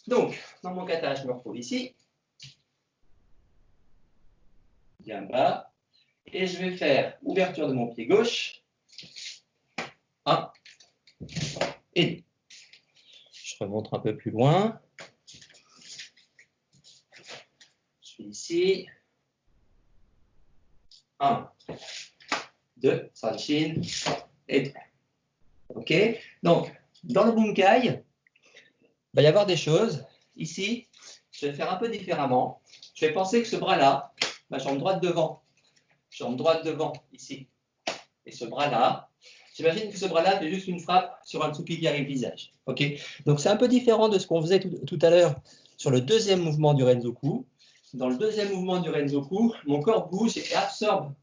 Donc, dans mon kata, je me retrouve ici, bien bas, et je vais faire ouverture de mon pied gauche, 1 et 2. Je remonte un peu plus loin. Je suis ici, 1, 2, Sanshin, et 3. OK? Donc, dans le Bunkai, il va y avoir des choses. Ici, je vais faire un peu différemment. Je vais penser que ce bras-là, ma jambe droite devant, ici, et ce bras-là, j'imagine que ce bras-là fait juste une frappe sur un tsuki qui arrive visage. OK? Donc, c'est un peu différent de ce qu'on faisait tout à l'heure sur le deuxième mouvement du Renzoku. Dans le deuxième mouvement du Renzoku, mon corps bouge et absorbe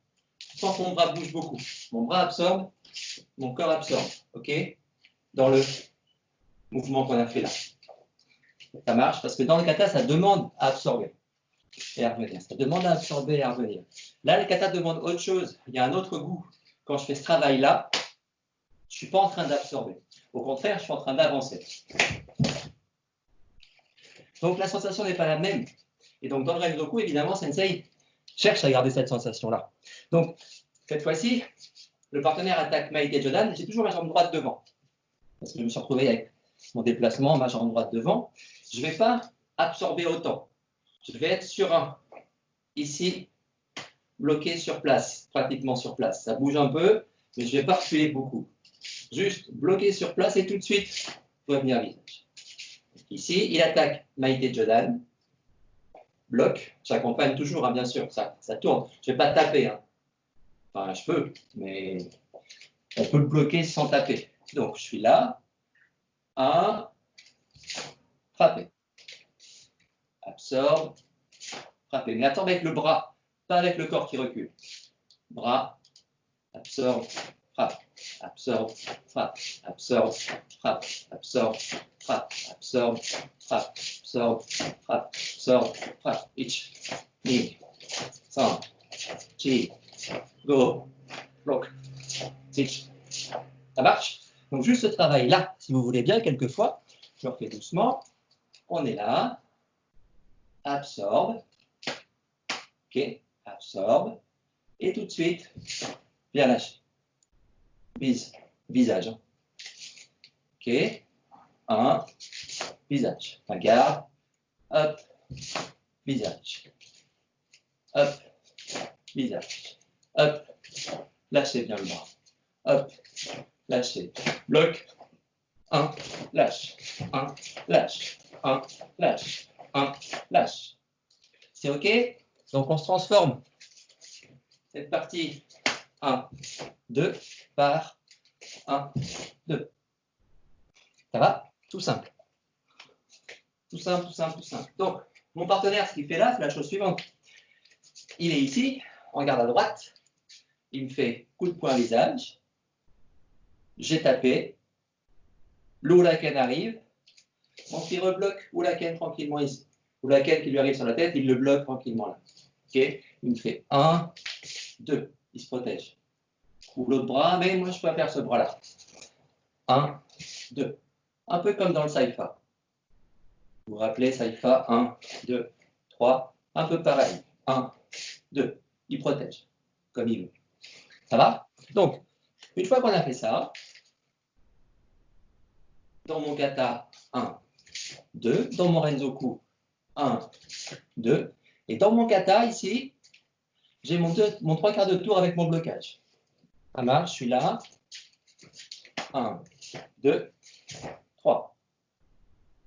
sans que mon bras bouge beaucoup. Mon bras absorbe, mon corps absorbe. OK? Dans le mouvement qu'on a fait là. Ça marche parce que dans le kata, ça demande à absorber et à revenir. Ça demande à absorber et à revenir. Là, le kata demande autre chose. Il y a un autre goût. Quand je fais ce travail-là, je ne suis pas en train d'absorber. Au contraire, je suis en train d'avancer. Donc, la sensation n'est pas la même. Et donc, dans le Renzoku, évidemment, Sensei cherche à garder cette sensation-là. Donc, cette fois-ci, le partenaire attaque Maite Jodan. J'ai toujours ma jambe droite devant. Parce que je me suis retrouvé avec mon déplacement, ma jambe droite devant. Je ne vais pas absorber autant. Je vais être sur un. Ici, bloqué sur place, pratiquement sur place. Ça bouge un peu, mais je ne vais pas reculer beaucoup. Juste bloqué sur place et tout de suite, revenir visage. Ici, il attaque Maite Jodan. Bloc. J'accompagne toujours, hein, bien sûr. Ça tourne. Je ne vais pas taper. Hein. Enfin, je peux, mais on peut le bloquer sans taper. Donc, je suis là. 1. Frapper. Absorbe. Frapper. Mais attends avec le bras, pas avec le corps qui recule. Bras. Absorbe. Frappe. Absorbe. Frappe. Absorbe. Frappe. Absorbe. Frappe. Absorbe. Frappe. Absorbe. Frappe. Absorbe. Frappe. Ich. Ni. San. Chi. Go. Bloc. Sich. Ça marche? Donc, juste ce travail-là, si vous voulez bien, quelquefois, je le refais doucement. On est là. Absorbe. OK. Absorbe. Et tout de suite, bien lâcher. Visage. OK. 1. Visage. Regarde. Hop. Visage. Hop. Visage. Hop. Lâchez bien le bras. Hop. Lâchez. Bloc. 1. Lâche. 1. Lâche. 1. Lâche. 1. Lâche. C'est OK? Donc, on se transforme. Cette partie 1, 2, par 1, 2. Ça va? Tout simple. Tout simple, tout simple, tout simple. Donc, mon partenaire, ce qu'il fait là, c'est la chose suivante. Il est ici, on regarde à droite. Il me fait coup de poing visage. J'ai tapé. L'Oulaken arrive. Donc, il rebloque Oulaken tranquillement ici. Oulaken qui lui arrive sur la tête, il le bloque tranquillement là. OK? Il me fait 1, 2. Il se protège. Ou l'autre bras, mais moi, je préfère ce bras-là. 1, 2. Un peu comme dans le Saifa. Vous vous rappelez, Saifa, 1, 2, 3. Un peu pareil. 1, 2. Il protège, comme il veut. Ça va? Donc, une fois qu'on a fait ça, dans mon kata, 1, 2. Dans mon Renzoku, 1, 2. Et dans mon kata, ici, j'ai mon 3/4 de tour avec mon blocage. Ça marche, je suis là. 1, 2, 3.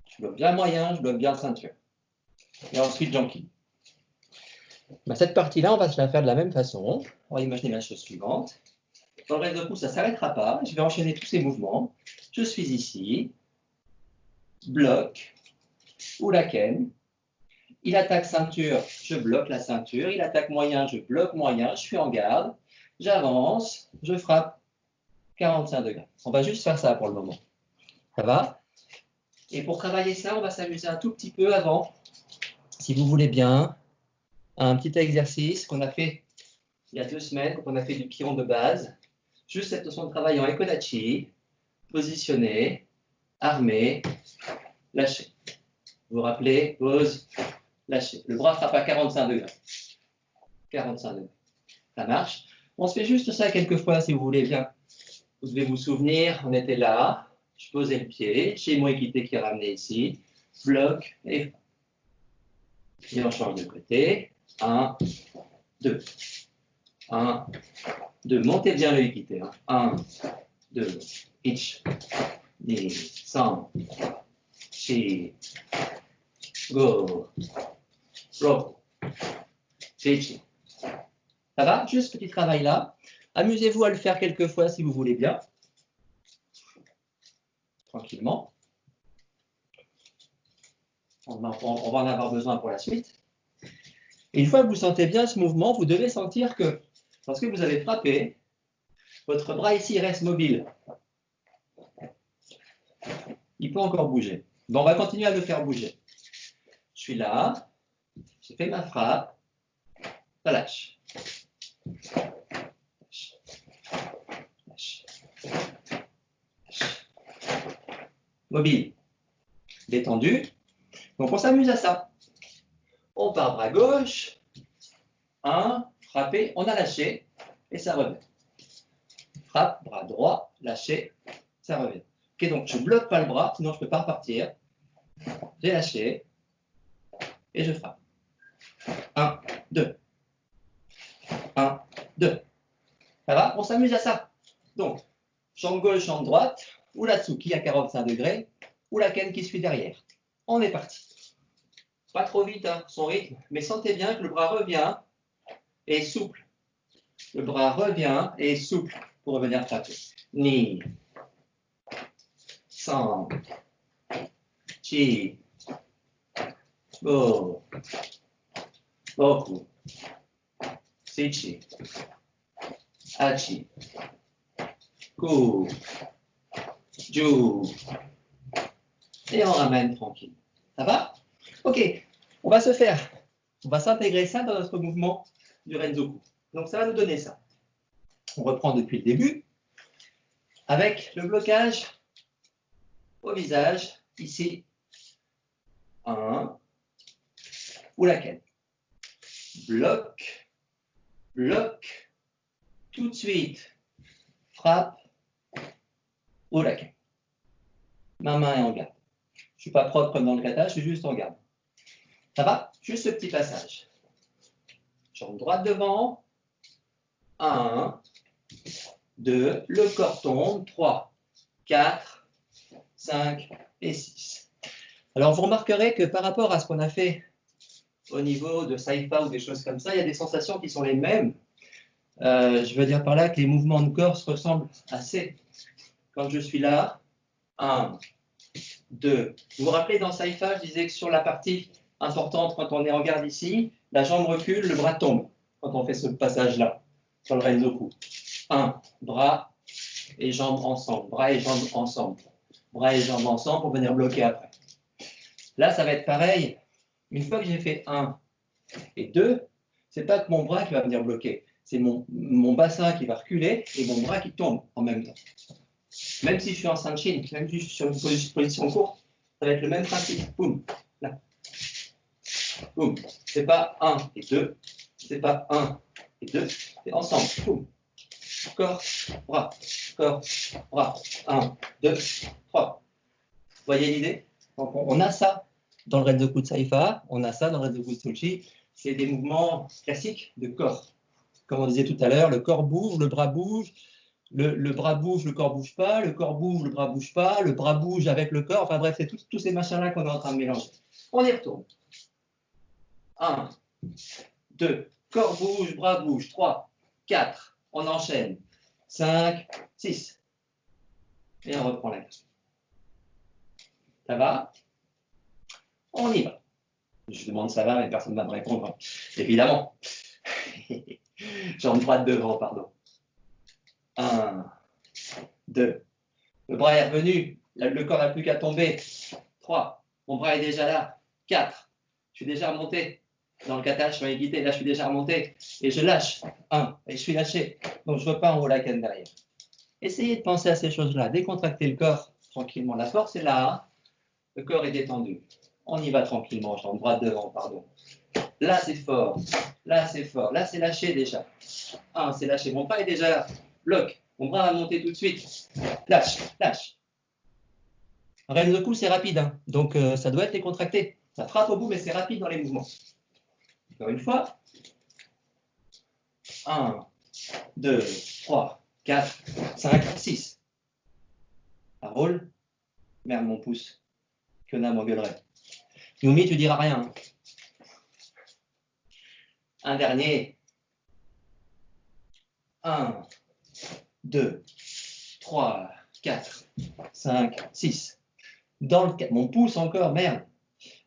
Je bloque bien moyen, je bloque bien ceinture. Et ensuite, j'enquille. Cette partie-là, on va se la faire de la même façon. On va imaginer la chose suivante. Dans le Renzoku, ça ne s'arrêtera pas. Je vais enchaîner tous ces mouvements. Je suis ici. Bloc. Oulaken. Il attaque ceinture, je bloque la ceinture. Il attaque moyen, je bloque moyen. Je suis en garde. J'avance. Je frappe. 45 degrés. On va juste faire ça pour le moment. Ça va? Et pour travailler ça, on va s'amuser un tout petit peu avant, si vous voulez bien, un petit exercice qu'on a fait il y a 2 semaines, quand on a fait du kiron de base. Juste cette notion de travail en Ekodachi, positionné, armé, lâché. Vous vous rappelez, pause, lâchez. Le bras frappe à 45 degrés. 45 degrés. Ça marche. On se fait juste ça quelques fois si vous voulez bien. Vous devez vous souvenir, on était là, je posais le pied, j'ai mon équité qui est ramené ici, bloc et frappe. Et on change de côté. 1, 2. 1, 2. Montez bien le équité. 1, 2. Ich. Ni. San. Chi. Go. Ro. Chichi. Ça va? Juste petit travail là. Amusez-vous à le faire quelques fois si vous voulez bien. Tranquillement. On va en avoir besoin pour la suite. Et une fois que vous sentez bien ce mouvement, vous devez sentir que lorsque vous avez frappé, votre bras ici reste mobile. Il peut encore bouger. Bon, on va continuer à le faire bouger. Je suis là, j'ai fait ma frappe, ça lâche. Lâche. Lâche. Lâche. Mobile. Détendu. Donc on s'amuse à ça. On part bras gauche. 1, frappé, on a lâché et ça revient. Frappe, bras droit, lâché, ça revient. Ok, donc je ne bloque pas le bras, sinon je ne peux pas repartir. J'ai lâché et je frappe. 1, 2. 1, 2. Ça va? On s'amuse à ça. Donc, jambe gauche, jambe droite, ou la Tsuki à 45 degrés, ou la Ken qui suit derrière. On est parti. Pas trop vite, hein, son rythme, mais sentez bien que le bras revient et est souple. Le bras revient et est souple pour revenir frapper. Ni. San. Chi. Go. Boku. Sichi. Hachi. Ku. Ju. Et on ramène tranquille. Ça va? Ok, on va s'intégrer ça dans notre mouvement du Renzoku. Donc ça va nous donner ça. On reprend depuis le début avec le blocage au visage, ici, 1, ou la Ken. Bloc, bloc, tout de suite, frappe, ou la Ken. Ma main est en garde. Je ne suis pas propre comme dans le kata, je suis juste en garde. Ça va? Juste ce petit passage. Jambe droite devant. 1, 2, le corps tombe. 3, 4, 5 et 6. Alors, vous remarquerez que par rapport à ce qu'on a fait au niveau de Saifa ou des choses comme ça, il y a des sensations qui sont les mêmes. Je veux dire par là que les mouvements de corps se ressemblent assez. Quand je suis là, 1, 2. Vous vous rappelez, dans Saifa, je disais que sur la partie importante, quand on est en garde ici, la jambe recule, le bras tombe, quand on fait ce passage-là, sur le Renzoku. 1, bras et jambes ensemble, bras et jambes ensemble, bras et jambes ensemble pour venir bloquer après. Là, ça va être pareil. Une fois que j'ai fait 1 et 2, c'est pas que mon bras qui va venir bloquer, c'est mon bassin qui va reculer et mon bras qui tombe en même temps. Même si je suis en Sanshin, même si je suis sur une position courte, ça va être le même principe. Boum, là. Boum. C'est pas 1 et 2, c'est pas 1 et 2, c'est ensemble. Boum. Corps, bras, corps, bras. 1, 2, 3. Vous voyez l'idée? Donc on a ça dans le Renzoku de Saifa, on a ça dans le Renzoku de Tsuchi. C'est des mouvements classiques de corps. Comme on disait tout à l'heure, le corps bouge, le bras bouge. Le bras bouge, le corps bouge pas, le corps bouge, le bras bouge pas, le bras bouge avec le corps, enfin bref, c'est tous ces machins-là qu'on est en train de mélanger. On y retourne. 1, 2, corps bouge, bras bouge, 3, 4, on enchaîne, 5, 6, et on reprend la question. Ça va? On y va. Je demande ça va, mais personne ne va me répondre. Évidemment. Jambe droite devant, pardon. 1, 2. Le bras est revenu. Le corps n'a plus qu'à tomber. 3. Mon bras est déjà là. 4. Je suis déjà remonté. Dans le kata, je suis en équité. Là, je suis déjà remonté. Et je lâche. 1. Et je suis lâché. Donc, je repars en Holaken derrière. Essayez de penser à ces choses-là. Décontractez le corps tranquillement. La force est là. Le corps est détendu. On y va tranquillement, jambe droite devant, pardon. Là, c'est fort. Là, c'est fort. Là, c'est lâché déjà. 1, c'est lâché. Mon bras est déjà là. Bloc. Mon bras va monter tout de suite. Lâche, lâche. Renzoku, c'est rapide, hein. Donc ça doit être décontracté. Ça frappe au bout, mais c'est rapide dans les mouvements. Encore une fois. 1, 2, 3, 4, 5, 6. Ça roule. Merde, mon pouce. Fiona m'engueulerait. Yumi, tu diras rien. Un dernier. 1, 2, 3, 4, 5, 6. Dans le, mon pouce encore, merde.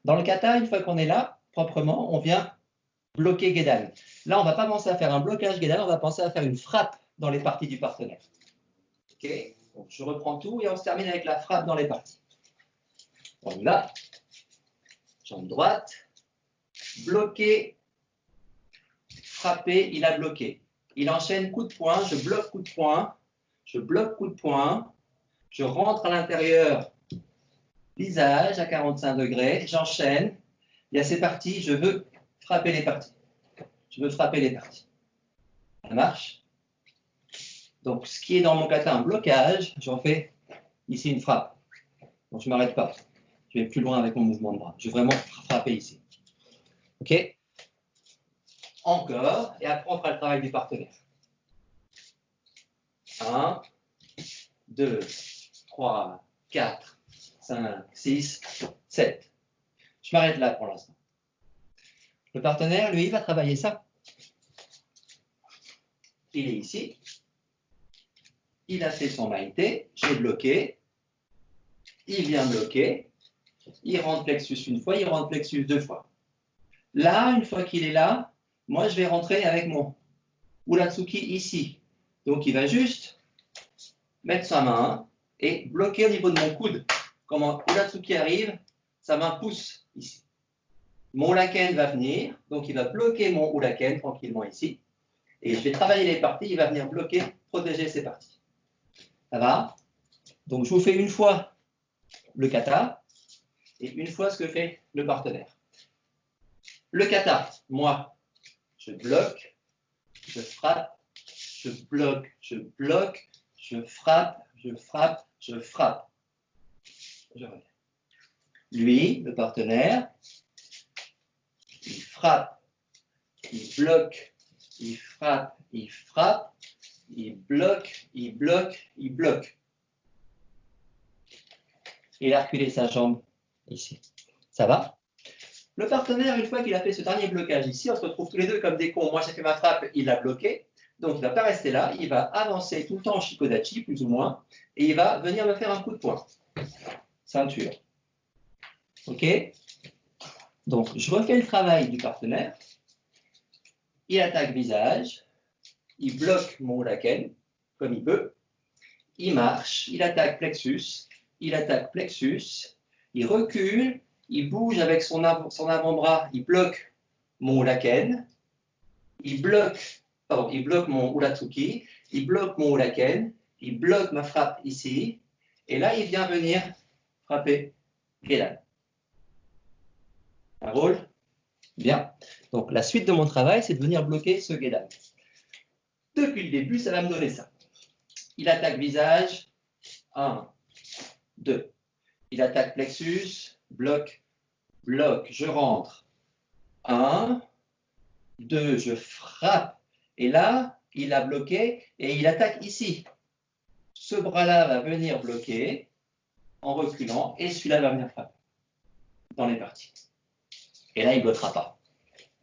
Dans le kata, une fois qu'on est là, proprement, on vient bloquer Gedan. Là, on ne va pas penser à faire un blocage Gedan, on va penser à faire une frappe dans les parties du partenaire. Ok. Donc, je reprends tout et on se termine avec la frappe dans les parties. On y va. Jambe droite. Bloqué. Frappé, il a bloqué. Il enchaîne coup de poing, je bloque coup de poing. Je bloque coup de poing. Je rentre à l'intérieur. Visage à 45 degrés. J'enchaîne. Il y a ces parties, je veux frapper les parties. Je veux frapper les parties. Ça marche. Donc, ce qui est dans mon kata un blocage, j'en fais ici une frappe. Donc, je ne m'arrête pas. Je vais plus loin avec mon mouvement de bras. Je vais vraiment frapper ici. OK? Encore. Et après, on fera le travail du partenaire. 1, 2, 3, 4, 5, 6, 7. Je m'arrête là pour l'instant. Le partenaire, lui, va travailler ça. Il est ici. Il a fait son maïté. J'ai bloqué. Il vient bloquer. Il rentre plexus une fois, il rentre plexus deux fois. Là, une fois qu'il est là, moi, je vais rentrer avec mon Uratsuki ici. Donc, il va juste mettre sa main et bloquer au niveau de mon coude. Quand mon Uratsuki arrive, sa main pousse ici. Mon uraken va venir, donc il va bloquer mon uraken tranquillement ici. Et je vais travailler les parties, il va venir bloquer, protéger ces parties. Ça va? Donc, je vous fais une fois le kata et une fois ce que fait le partenaire. Le kata, moi, je bloque, je frappe, je bloque, je bloque, je frappe, je frappe, je frappe. Je reviens. Lui, le partenaire, il frappe, il bloque, il frappe, il frappe, il bloque, il bloque, il bloque. Il a reculé sa jambe ici. Ça va? Le partenaire, une fois qu'il a fait ce dernier blocage ici, on se retrouve tous les deux comme des cons. Moi, j'ai fait ma frappe, il l'a bloqué. Donc, il ne va pas rester là. Il va avancer tout le temps en Shikodachi, plus ou moins. Et il va venir me faire un coup de poing. Ceinture. OK? Donc, je refais le travail du partenaire. Il attaque visage. Il bloque mon uraken, comme il peut. Il marche. Il attaque plexus. Il attaque plexus. Il recule. Il bouge avec son avant-bras. Il bloque mon uraken. Il bloque mon uratsuki. Il bloque mon uraken. Il bloque ma frappe ici. Et là, il vient venir frapper Gedan. Ça roule? Bien. Donc, la suite de mon travail, c'est de venir bloquer ce Gedan. Depuis le début, ça va me donner ça. Il attaque visage. 1, 2. Il attaque plexus. Bloc, bloc. Je rentre. 1, 2. Je frappe. Et là, il a bloqué et il attaque ici. Ce bras-là va venir bloquer en reculant et celui-là va venir frapper dans les parties. Et là, il ne bloquera pas.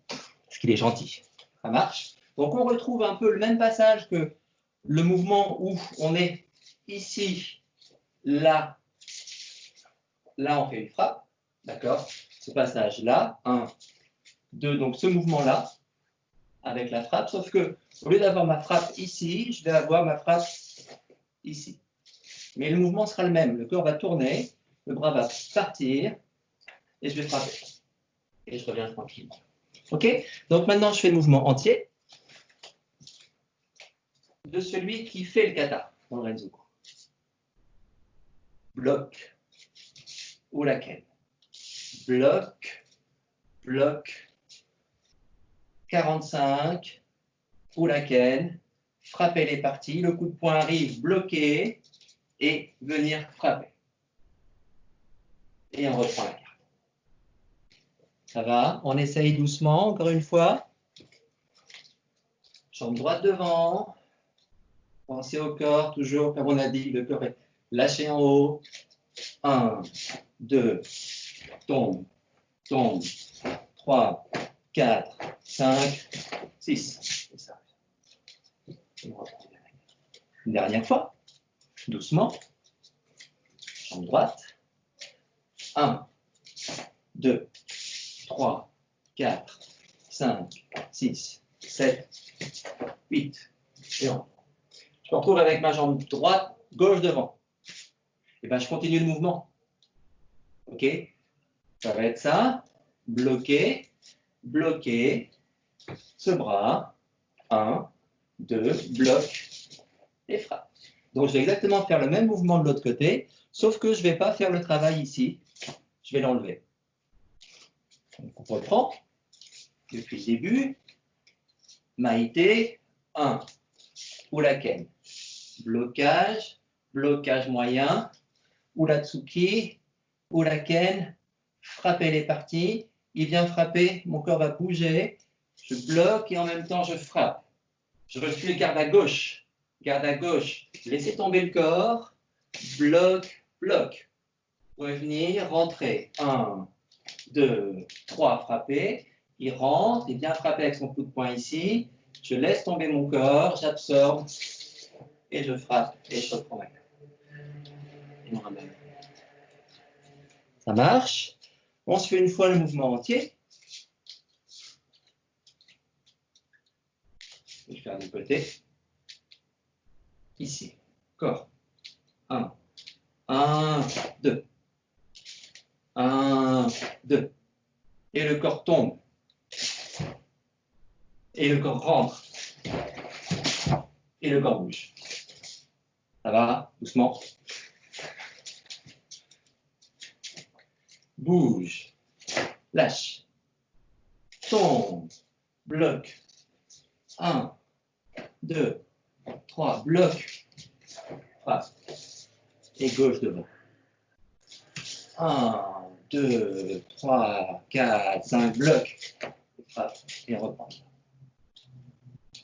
Parce qu'il est gentil. Ça marche? Donc, on retrouve un peu le même passage que le mouvement où on est ici, là. Là, on fait une frappe. D'accord? Ce passage-là. 1, 2. Donc, ce mouvement-là, avec la frappe. Sauf que, au lieu d'avoir ma frappe ici, je vais avoir ma frappe ici. Mais le mouvement sera le même. Le corps va tourner, le bras va partir, et je vais frapper. Et je reviens tranquillement. OK? Donc maintenant, je fais le mouvement entier de celui qui fait le kata dans le Renzoku. Bloc, uraken. bloc, bloc, 45, ou la canne, frapper les parties, le coup de poing arrive, bloquer, et venir frapper. Et on reprend la carte. Ça va? On essaye doucement, encore une fois. Jambe droite devant. Pensez au corps, toujours, comme on a dit, le corps est lâché en haut. 1, 2, tombe, tombe. 3, 4, 5, 6. Et ça. Une dernière fois. Doucement. Jambe droite. 1, 2, 3, 4, 5, 6, 7, 8. Et on. Je me retrouve avec ma jambe droite, gauche devant. Et bien, je continue le mouvement. OK? Ça va être ça. Bloquer, bloquer. Ce bras. 1, 2, bloc. Et frappe. Donc, je vais exactement faire le même mouvement de l'autre côté, sauf que je ne vais pas faire le travail ici. Je vais l'enlever. On reprend. Depuis le début. Maïté. 1. Ulaken. Blocage. Blocage moyen. Ulatsuki. Ulaken. Frapper les parties. Il vient frapper. Mon corps va bouger. Je bloque et en même temps je frappe. Je refuse garde à gauche. Garde à gauche. Laissez tomber le corps. Bloc. Bloc. Revenir. Rentrer. 1, 2, 3. Frapper. Il rentre. Il vient frapper avec son coup de poing ici. Je laisse tomber mon corps, j'absorbe et je frappe et je reprends ma carte. Et on ramène. Ça marche. On se fait une fois le mouvement entier. Je vais faire du côté. Ici. Corps. 1. 1, 2. 1, 2. Et le corps tombe. Et le corps rentre. Et le corps bouge. Ça va? Doucement. Bouge. Lâche. Tombe. Bloc. 1, 2, 3. Bloc. Frappe. Et gauche devant. 1, 2, 3, 4, 5. Bloc. Frappe. Et reprend.